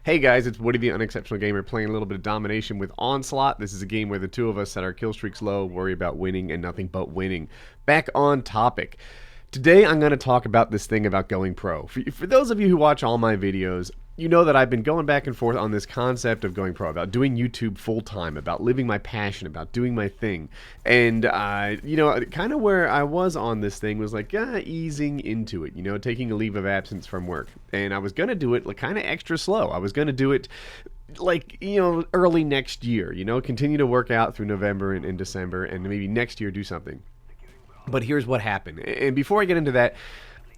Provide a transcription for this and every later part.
Hey guys, it's Woody the Unexceptional Gamer playing a little bit of Domination with Onslaught. This is a game where the two of us set our kill streaks low, worry about winning, and nothing but winning. Back on topic. Today I'm going to talk about this thing about going pro. For those of you who watch all my videos, you know that I've been going back and forth on this concept of going pro, about doing YouTube full-time, about living my passion, about doing my thing. And, kind of where I was on this thing was like, easing into it, taking a leave of absence from work. And I was going to do it like kind of extra slow. I was going to do it like, early next year, continue to work out through November and December, and maybe next year do something. But here's what happened. And before I get into that,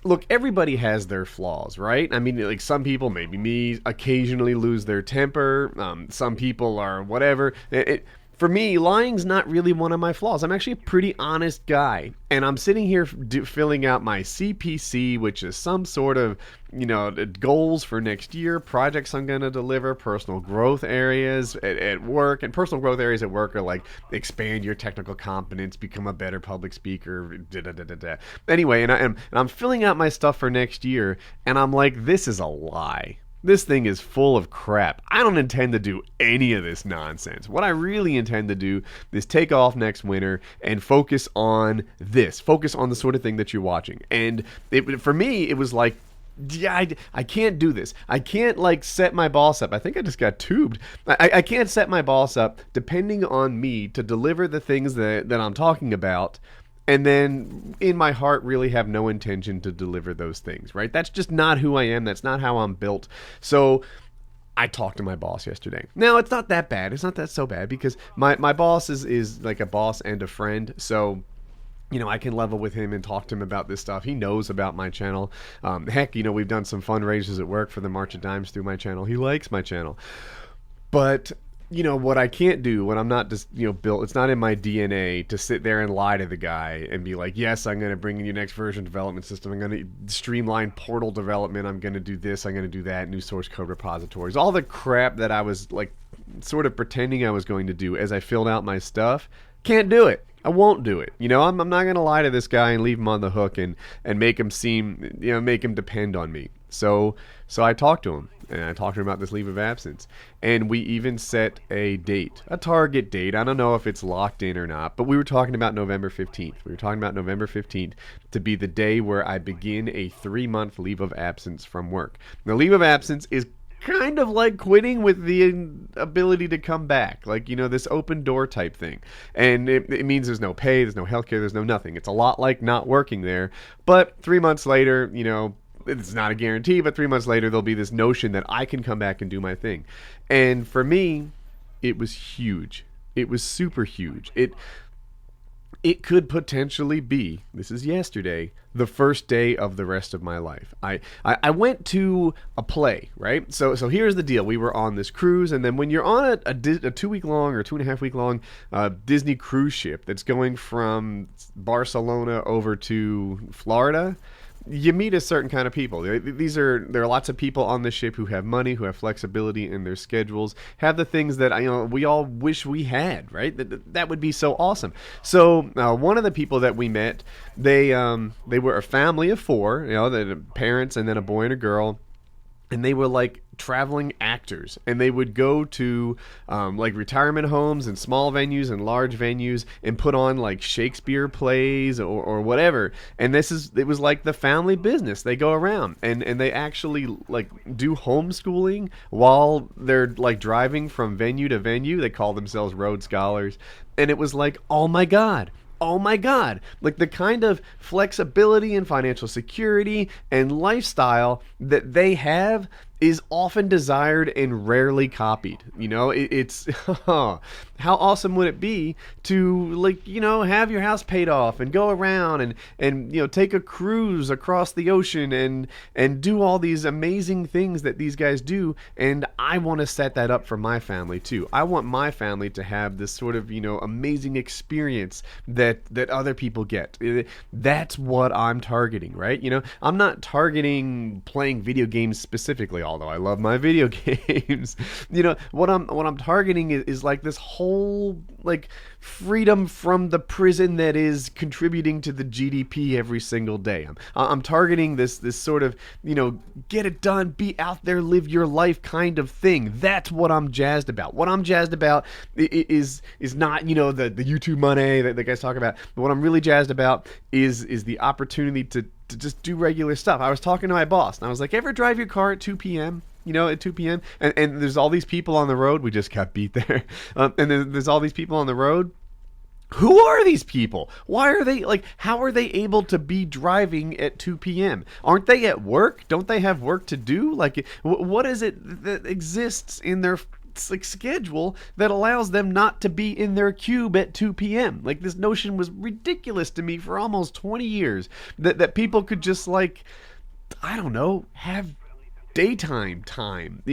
look, everybody has their flaws, right? I mean, like some people, maybe me, occasionally lose their temper. Some people are whatever. For me, lying's not really one of my flaws. I'm actually a pretty honest guy. And I'm sitting here filling out my CPC, which is some sort of, goals for next year, projects I'm going to deliver, personal growth areas at work. And personal growth areas at work are like expand your technical competence, become a better public speaker, Anyway, and I'm filling out my stuff for next year, and I'm like, this is a lie. This thing is full of crap. I don't intend to do any of this nonsense. What I really intend to do is take off next winter and focus on this. Focus on the sort of thing that you're watching. And for me, it was like, I can't do this. I can't set my boss up. I think I just got tubed. I can't set my boss up depending on me to deliver the things that I'm talking about, and then in my heart really have no intention to deliver those things, right? That's just not who I am. That's not how I'm built. So I talked to my boss yesterday. Now, it's not that bad. It's not that so bad because my boss is like a boss and a friend. So I can level with him and talk to him about this stuff. He knows about my channel. Heck, we've done some fundraisers at work for the March of Dimes through my channel. He likes my channel. But what I can't do when I'm not just, built, it's not in my DNA to sit there and lie to the guy and be like, yes, I'm going to bring in your next version development system. I'm going to streamline portal development. I'm going to do this. I'm going to do that. New source code repositories. All the crap that I was sort of pretending I was going to do as I filled out my stuff. Can't do it. I won't do it. I'm not going to lie to this guy and leave him on the hook and make him seem, make him depend on me. So I talked to him, and I talked to him about this leave of absence. And we even set a date, a target date. I don't know if it's locked in or not, but we were talking about November 15th. We were talking about November 15th to be the day where I begin a 3-month leave of absence from work. The leave of absence is kind of like quitting with the ability to come back, this open door type thing. And it means there's no pay, there's no healthcare, there's no nothing. It's a lot like not working there. But 3 months later, it's not a guarantee, but 3 months later, there'll be this notion that I can come back and do my thing. And for me, it was huge. It was super huge. It could potentially be, this is yesterday, the first day of the rest of my life. I went to a play, right? So here's the deal. We were on this cruise, and then when you're on a 2-week-long or 2.5-week-long Disney cruise ship that's going from Barcelona over to Florida, you meet a certain kind of people. There are lots of people on the ship who have money, who have flexibility in their schedules, have the things that we all wish we had, right? That would be so awesome. So one of the people that we met, they were a family of 4, the parents and then a boy and a girl. And they were traveling actors, and they would go to retirement homes and small venues and large venues and put on Shakespeare plays or whatever. And it was like the family business. They go around and they actually do homeschooling while they're driving from venue to venue. They call themselves Rhodes Scholars. And it was oh my God. Oh my God, the kind of flexibility and financial security and lifestyle that they have is often desired and rarely copied. It's how awesome would it be to have your house paid off and go around and take a cruise across the ocean and do all these amazing things that these guys do. And I want to set that up for my family too. I want my family to have this sort of amazing experience that other people get. That's what I'm targeting, right? I'm not targeting playing video games specifically. although I love my video games. What I'm targeting is like this whole like freedom from the prison that is contributing to the GDP every single day. I'm targeting this sort of, get it done, be out there, live your life kind of thing. That's what I'm jazzed about. What I'm jazzed about is not, the YouTube money that the guys talk about. But what I'm really jazzed about is the opportunity to just do regular stuff. I was talking to my boss, and I was like, ever drive your car at 2 p.m.? At 2 p.m. And there's all these people on the road. We just got beat there. And there's all these people on the road. Who are these people? Why are they, how are they able to be driving at 2 p.m.? Aren't they at work? Don't they have work to do? What is it that exists in their schedule that allows them not to be in their cube at 2 p.m.? This notion was ridiculous to me for almost 20 years. That people could just, I don't know, have daytime time,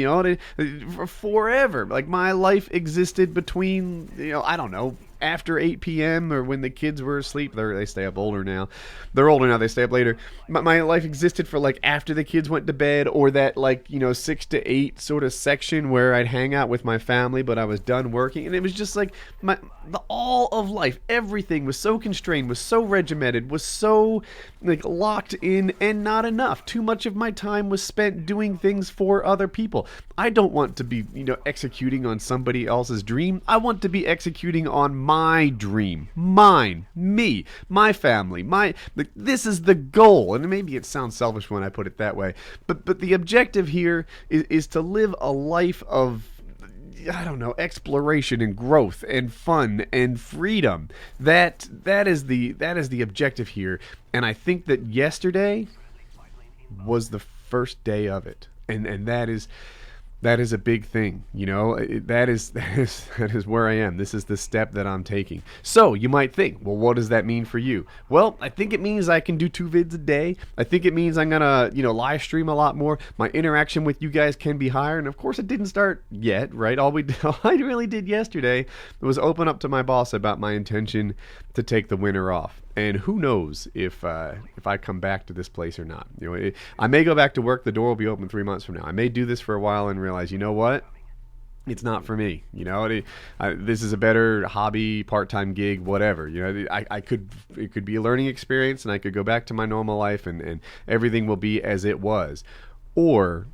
forever. My life existed between, I don't know, after 8 p.m. or when the kids were asleep. They stay up older now. They're older now. They stay up later. My life existed for after the kids went to bed, or that 6 to 8 sort of section where I'd hang out with my family, but I was done working. And it was just all of life, everything was so constrained, was so regimented, was so locked in, and not enough. Too much of my time was spent doing things for other people. I don't want to be, executing on somebody else's dream. I want to be executing on my dream, mine, me, my family, this is the goal. And maybe it sounds selfish when I put it that way, but the objective here is to live a life of, I don't know, exploration and growth and fun and freedom. That is the objective here. And I think that yesterday was the first day of it. And that is a big thing, that is where I am. This is the step that I'm taking. So you might think, well, what does that mean for you? Well, I think it means I can do 2 vids a day. I think it means I'm gonna, live stream a lot more. My interaction with you guys can be higher. And of course it didn't start yet, right? All I really did yesterday was open up to my boss about my intention to take the winter off. And who knows if I come back to this place or not. I may go back to work. The door will be open 3 months from now. I may do this for a while and realize, you know what? It's not for me. This is a better hobby, part-time gig, whatever. It could be a learning experience, and I could go back to my normal life, and everything will be as it was. Or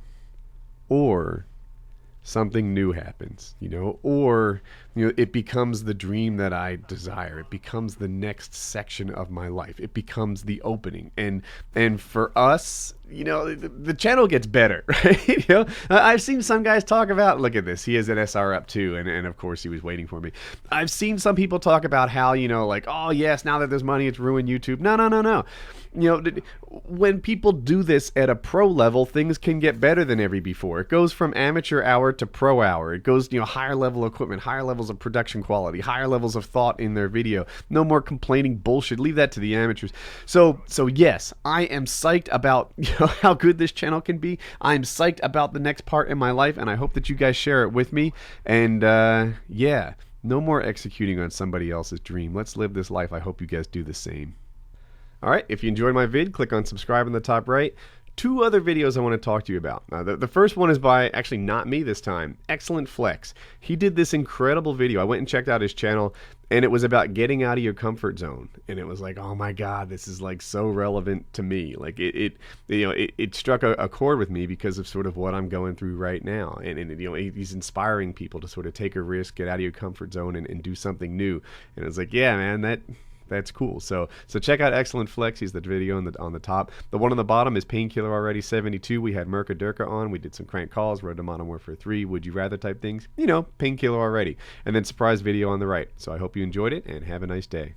something new happens, or it becomes the dream that I desire. It becomes the next section of my life. It becomes the opening. And for us, the channel gets better, right? I've seen some guys talk about, look at this, he has an SR up too, and of course he was waiting for me. I've seen some people talk about how, oh yes, now that there's money, it's ruined YouTube. No. When people do this at a pro level, things can get better than ever before. It goes from amateur hour to pro hour. It goes, higher level equipment, higher levels of production quality, higher levels of thought in their video. No more complaining bullshit. Leave that to the amateurs. So yes, I am psyched about how good this channel can be. I'm psyched about the next part in my life, and I hope that you guys share it with me. And yeah, no more executing on somebody else's dream. Let's live this life. I hope you guys do the same. Alright, if you enjoyed my vid, click on subscribe in the top right. 2 other videos I want to talk to you about. The first one is by, actually not me this time, Excellent Flex. He did this incredible video. I went and checked out his channel, and it was about getting out of your comfort zone. And it was like, oh my god, this is so relevant to me. It struck a chord with me because of sort of what I'm going through right now. And he's inspiring people to sort of take a risk, get out of your comfort zone, and do something new. And it's like, yeah, man, that's cool. So check out Excellent Flex. He's the video on the top. The one on the bottom is Painkiller Already 72. We had Merca Durka on. We did some crank calls, rode to Modern Warfare 3, Would You Rather type things. Painkiller Already. And then surprise video on the right. So I hope you enjoyed it, and have a nice day.